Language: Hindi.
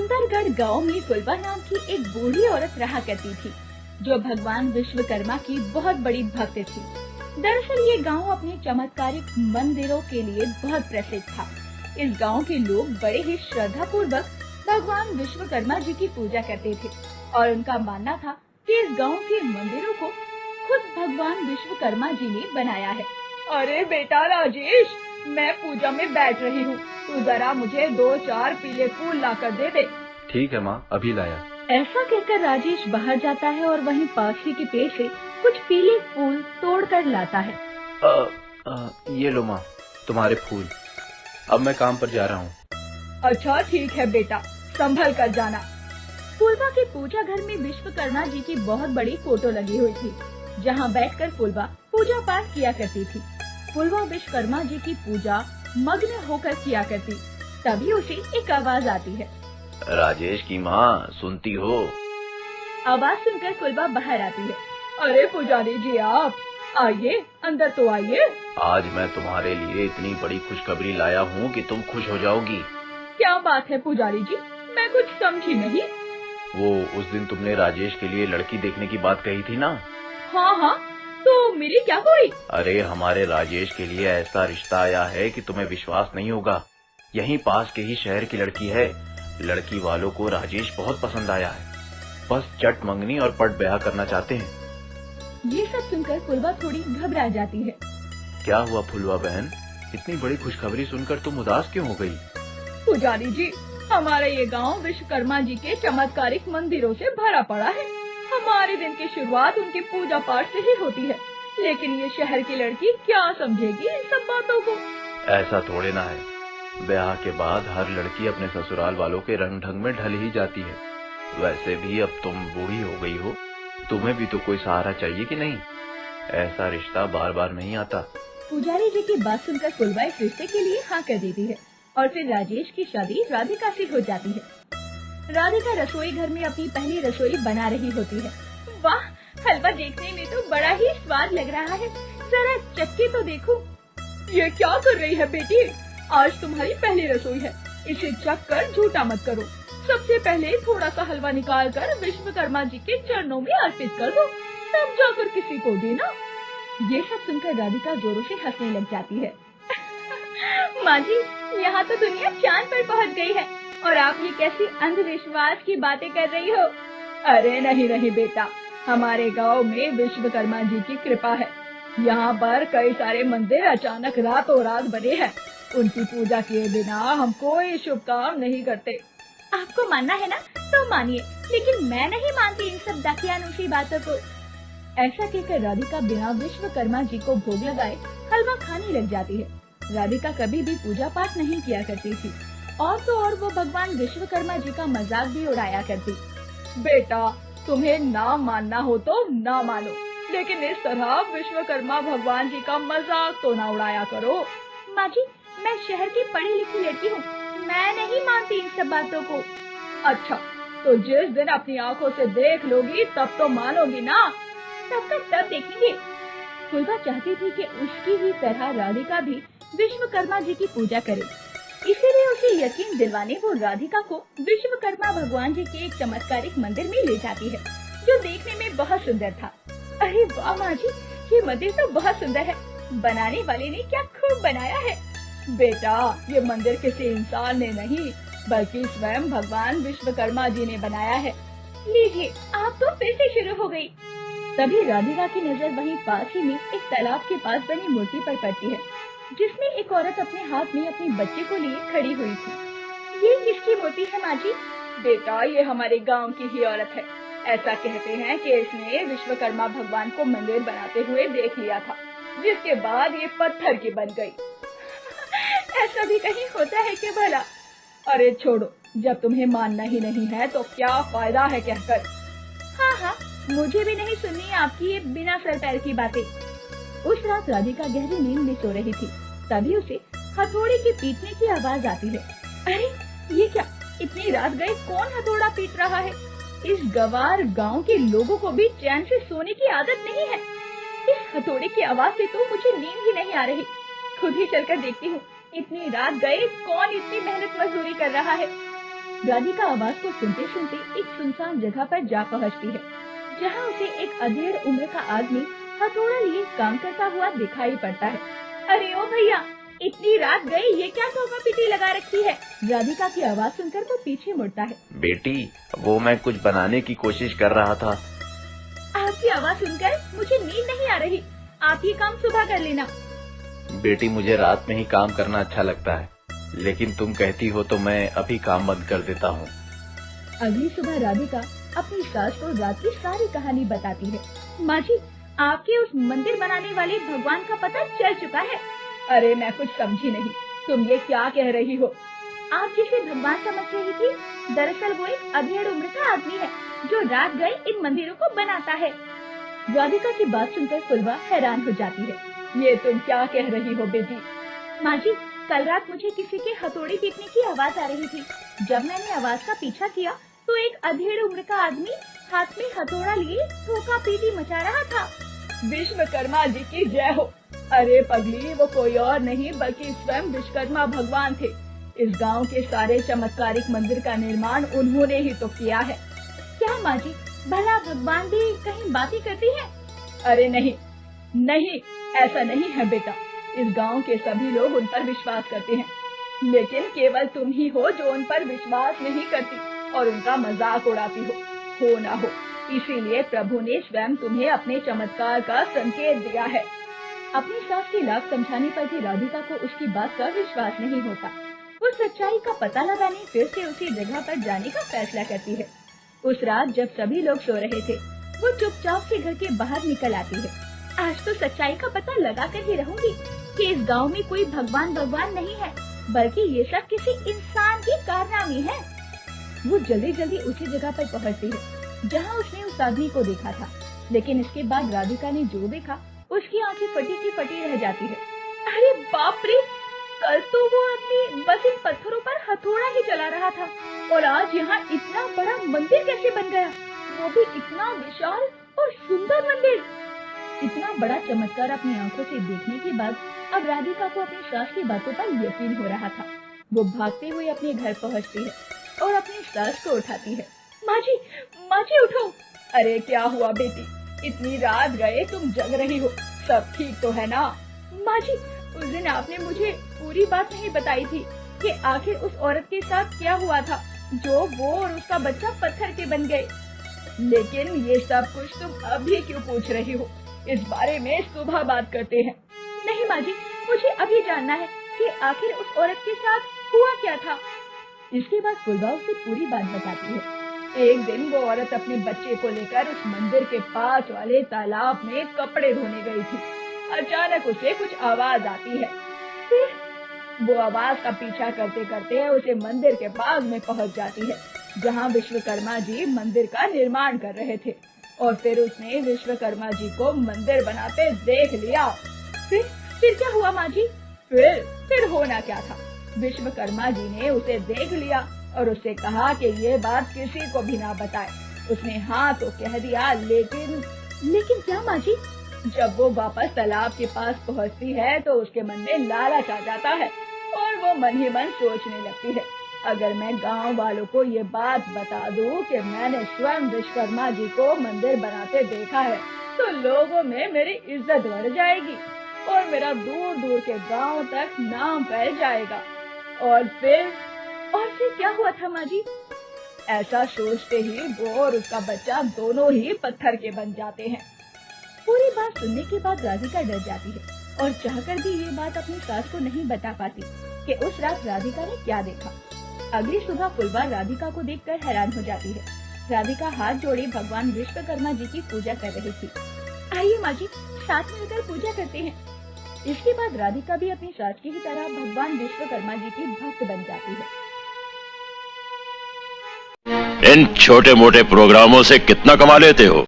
सुंदरगढ़ गांव में फुलवा नाम की एक बूढ़ी औरत रहा करती थी, जो भगवान विश्वकर्मा की बहुत बड़ी भक्त थी। दरअसल ये गांव अपने चमत्कारिक मंदिरों के लिए बहुत प्रसिद्ध था। इस गांव के लोग बड़े ही श्रद्धा पूर्वक भगवान विश्वकर्मा जी की पूजा करते थे और उनका मानना था कि इस गांव के मंदिरों को खुद भगवान विश्वकर्मा जी ने बनाया है। अरे बेटा राजेश, मैं पूजा में बैठ रही हूँ, तू जरा मुझे 2-4 पीले फूल ला कर दे दे। ठीक है माँ, अभी लाया। ऐसा कहकर राजेश बाहर जाता है और वहीं पास ही के पेड़ से कुछ पीले फूल तोड़ कर लाता है। ये लो माँ, तुम्हारे फूल। अब मैं काम पर जा रहा हूँ। अच्छा ठीक है बेटा, संभल कर जाना। फुलवा के पूजा घर में विश्वकर्मा जी की बहुत बड़ी फोटो लगी हुई थी, जहाँ बैठकर फुलवा पूजा पाठ किया करती थी। फुलवा विश्वकर्मा जी की पूजा मग्न होकर किया करती, तभी उसे एक आवाज आती है। राजेश की माँ, सुनती हो? आवाज सुनकर फुलवा बाहर आती है। अरे पुजारी जी, आप आइए, अंदर तो आइए। आज मैं तुम्हारे लिए इतनी बड़ी खुशखबरी लाया हूँ कि तुम खुश हो जाओगी। क्या बात है पुजारी जी, मैं कुछ समझी नहीं। वो उस दिन तुमने राजेश के लिए लड़की देखने की बात कही थी ना? हाँ, तो मेरी क्या हुई? अरे हमारे राजेश के लिए ऐसा रिश्ता आया है कि तुम्हें विश्वास नहीं होगा। यहीं पास के ही शहर की लड़की है। लड़की वालों को राजेश बहुत पसंद आया है, बस चट मंगनी और पट ब्याह करना चाहते हैं। ये सब सुनकर फुलवा थोड़ी घबरा जाती है। क्या हुआ फुलवा बहन, इतनी बड़ी खुशखबरी सुनकर तुम उदास क्यों हो गई? पुजारी जी, हमारा ये गांव विश्वकर्मा जी के चमत्कारिक मंदिरों से भरा पड़ा है। हमारे दिन की शुरुआत उनकी पूजा पाठ से ही होती है, लेकिन ये शहर की लड़की क्या समझेगी इन सब बातों को? ऐसा थोड़े ना है, ब्याह के बाद हर लड़की अपने ससुराल वालों के रंग ढंग में ढल ही जाती है। वैसे भी अब तुम बूढ़ी हो गई हो, तुम्हें भी तो कोई सहारा चाहिए कि नहीं? ऐसा रिश्ता बार बार नहीं आता। पुजारी जी की बात सुनकर फुलवा इस रिश्ते के लिए हाँ कर देती है और फिर राजेश की शादी राधिका से हो जाती है। राधिका रसोई घर में अपनी पहली रसोई बना रही होती है। वाह, हलवा देखने में तो बड़ा ही स्वाद लग रहा है, जरा चक्के तो देखो। ये क्या कर रही है बेटी? आज तुम्हारी पहली रसोई है, इसे चख कर झूठा मत करो। सबसे पहले थोड़ा सा हलवा निकाल कर विश्वकर्मा जी के चरणों में अर्पित कर दो, तब जाकर किसी को देना। ये सब सुनकर राधिका जोरों से हंसने लग जाती है। माँ जी, यहाँ तो दुनिया चांद पर पहुँच गई है और आप ये कैसी अंधविश्वास की बातें कर रही हो? अरे नहीं बेटा, हमारे गांव में विश्वकर्मा जी की कृपा है। यहाँ पर कई सारे मंदिर अचानक रातों रात बने हैं। उनकी पूजा किए बिना हम कोई शुभ काम नहीं करते। आपको मानना है ना तो मानिए, लेकिन मैं नहीं मानती इन सब दाकियानूशी बातों को। ऐसा कहकर राधिका बिना विश्वकर्मा जी को भोग लगाए हलवा खाने लग जाती है। राधिका कभी भी पूजा पाठ नहीं किया करती थी और तो और वो भगवान विश्वकर्मा जी का मजाक भी उड़ाया करती। बेटा, तुम्हें ना मानना हो तो ना मानो, लेकिन इस तरह विश्वकर्मा भगवान जी का मजाक तो ना उड़ाया करो। माँ जी, मैं शहर की पढ़ी लिखी लड़की हूँ, मैं नहीं मानती इन सब बातों को। अच्छा, तो जिस दिन अपनी आँखों से देख लोगी तब तो मानोगी ना? तब का तब देखेंगे। फुलवा चाहती थी कि उसकी ही तरह राधिका भी विश्वकर्मा जी की पूजा करे, इसीलिए उसे यकीन दिलवाने वो राधिका को विश्वकर्मा भगवान जी के एक चमत्कारिक मंदिर में ले जाती है, जो देखने में बहुत सुंदर था। अरे वाह माँ जी, ये मंदिर तो बहुत सुंदर है, बनाने वाले ने क्या खूब बनाया है। बेटा, ये मंदिर किसी इंसान ने नहीं बल्कि स्वयं भगवान विश्वकर्मा जी ने बनाया है। लीजिए, आप तो फिर से शुरू हो गयी। तभी राधिका की नजर वहीं पास ही में एक तालाब के पास बनी मूर्ति पर पड़ती है, जिसमें एक औरत अपने हाथ में अपने बच्चे को लिए खड़ी हुई थी। ये किसकी मूर्ति है माँ जी? बेटा, ये हमारे गांव की ही औरत है। ऐसा कहते हैं कि इसने विश्वकर्मा भगवान को मंदिर बनाते हुए देख लिया था, जिसके बाद ये पत्थर की बन गई। ऐसा भी कहीं होता है कि भला? अरे छोड़ो, जब तुम्हें मानना ही नहीं है तो क्या फायदा है कहकर। हाँ, मुझे भी नहीं सुननी आपकी ये बिना सर पैर की बातें। उस रात राधिका गहरी नींद में सो रही थी, तभी उसे हथौड़े के पीटने की आवाज आती है। अरे ये क्या, इतनी रात गए कौन हथौड़ा पीट रहा है? इस गवार गांव के लोगों को भी चैन से सोने की आदत नहीं है। इस हथौड़े की आवाज से तो मुझे नींद ही नहीं आ रही। खुद ही चलकर देखती हूँ, इतनी रात गए कौन इतनी मेहनत मजदूरी कर रहा है। राधिका आवाज को सुनते सुनते एक सुनसान जगह पर जा पहुंचती है, जहां उसे एक अधेड़ उम्र का आदमी हथौड़ा लिए काम करता हुआ दिखाई पड़ता है। अरे ओ भैया, इतनी रात गई, ये क्या ठोका पीटी लगा रखी है? राधिका की आवाज सुनकर वो पीछे मुड़ता है। बेटी, वो मैं कुछ बनाने की कोशिश कर रहा था। आपकी आवाज सुनकर मुझे नींद नहीं आ रही, आप ये काम सुबह कर लेना। बेटी, मुझे रात में ही काम करना अच्छा लगता है, लेकिन तुम कहती हो तो मैं अभी काम बंद कर देता हूँ। अगली सुबह राधिका अपनी सास को रात की सारी कहानी बताती है। माँ जी, आपके उस मंदिर बनाने वाले भगवान का पता चल चुका है। अरे मैं कुछ समझी नहीं, तुम ये क्या कह रही हो? आप जिसे भगवान समझ रही थी, दरअसल वो एक अधेड़ उम्र का आदमी है जो रात गए इन मंदिरों को बनाता है। राधिका की बात सुनकर फुलवा हैरान हो जाती है। ये तुम क्या कह रही हो बेटी? माँ जी, कल रात मुझे किसी के हथौड़ी पीटने की आवाज आ रही थी। जब मैंने आवाज का पीछा किया तो एक अधेड़ उम्र का आदमी हाथ में हथौड़ा लिए ठोका पीटी मचा रहा था। विश्वकर्मा जी की जय हो। अरे पगली, वो कोई और नहीं बल्कि स्वयं विश्वकर्मा भगवान थे। इस गांव के सारे चमत्कारिक मंदिर का निर्माण उन्होंने ही तो किया है। क्या माँ जी, भला भगवान भी कहीं बातें करती है? अरे नहीं नहीं, ऐसा नहीं है बेटा। इस गांव के सभी लोग उन पर विश्वास करते हैं, लेकिन केवल तुम ही हो जो उन पर विश्वास नहीं करती और उनका मजाक उड़ाती हो ना हो। इसीलिए प्रभु ने स्वयं तुम्हें अपने चमत्कार का संकेत दिया है। अपनी सास की लाख समझाने पर भी राधिका को उसकी बात का विश्वास नहीं होता। वो सच्चाई का पता लगाने फिर से उसी जगह पर जाने का फैसला करती है। उस रात जब सभी लोग सो रहे थे, वो चुपचाप से घर के बाहर निकल आती है। आज तो सच्चाई का पता लगा कर ही रहूंगी कि इस गांव में कोई भगवान नहीं है, बल्कि ये सब किसी इंसान की कारनामी है। वो जल्दी जल्दी उसी जगह पर पहुंचती है जहां उसने उस आदमी को देखा था, लेकिन इसके बाद राधिका ने जो देखा उसकी आंखें फटी की फटी रह जाती है। अरे बाप रे, कल तो वो आदमी बस इन पत्थरों पर हथौड़ा ही चला रहा था और आज यहाँ इतना बड़ा मंदिर कैसे बन गया? वो भी इतना विशाल और सुंदर मंदिर। इतना बड़ा चमत्कार अपनी आंखों से देखने के बाद अब राधिका को अपनी सास की बातों पर यकीन हो रहा था। वो भागते हुए अपने घर पहुँचती है और अपनी सास को उठाती है। माँ जी उठो। अरे क्या हुआ बेटी, इतनी रात गए तुम जग रही हो, सब ठीक तो है ना? माँ जी, उस दिन आपने मुझे पूरी बात नहीं बताई थी कि आखिर उस औरत के साथ क्या हुआ था जो वो और उसका बच्चा पत्थर के बन गए। लेकिन ये सब कुछ तुम अभी क्यों पूछ रही हो? इस बारे में सुबह बात करते हैं। नहीं माँ जी, मुझे अभी जानना है कि आखिर उस औरत के साथ हुआ क्या था। इसके बाद फुलवा उसे पूरी बात बताती है। एक दिन वो औरत अपने बच्चे को लेकर उस मंदिर के पास वाले तालाब में कपड़े धोने गई थी। अचानक उसे कुछ आवाज आती है। फिर वो आवाज का पीछा करते करते उसे मंदिर के पास में पहुंच जाती है, जहां विश्वकर्मा जी मंदिर का निर्माण कर रहे थे। और फिर उसने विश्वकर्मा जी को मंदिर बनाते देख लिया। फिर क्या हुआ माँ जी? फिर होना क्या था? विश्वकर्मा जी ने उसे देख लिया और उससे कहा कि ये बात किसी को भी ना बताए। उसने हाँ तो कह दिया, लेकिन क्या माँ जी? जब वो वापस तालाब के पास पहुँचती है तो उसके मन में लालच आ जाता है और वो मन ही मन सोचने लगती है, अगर मैं गांव वालों को ये बात बता दूं कि मैंने स्वयं विश्वकर्मा जी को मंदिर बनाते देखा है तो लोगों में मेरी इज्जत बढ़ जाएगी और मेरा दूर दूर के गांव तक नाम फैल जाएगा। और फिर क्या हुआ था माँ जी? ऐसा सोचते ही वो और उसका बच्चा दोनों ही पत्थर के बन जाते हैं। पूरी बात सुनने के बाद राधिका डर जाती है और चाहकर भी ये बात अपनी सास को नहीं बता पाती कि उस रात राधिका ने क्या देखा। अगली सुबह फुलवा राधिका को देखकर हैरान हो जाती है। राधिका हाथ जोड़े भगवान विश्वकर्मा जी की पूजा कर रही थी। आइए माँ जी, साथ मिलकर पूजा करते हैं। इसके बाद राधिका भी अपनी सास की ही तरह भगवान विश्वकर्मा जी की भक्त बन जाती है। इन छोटे मोटे प्रोग्रामों से कितना कमा लेते हो?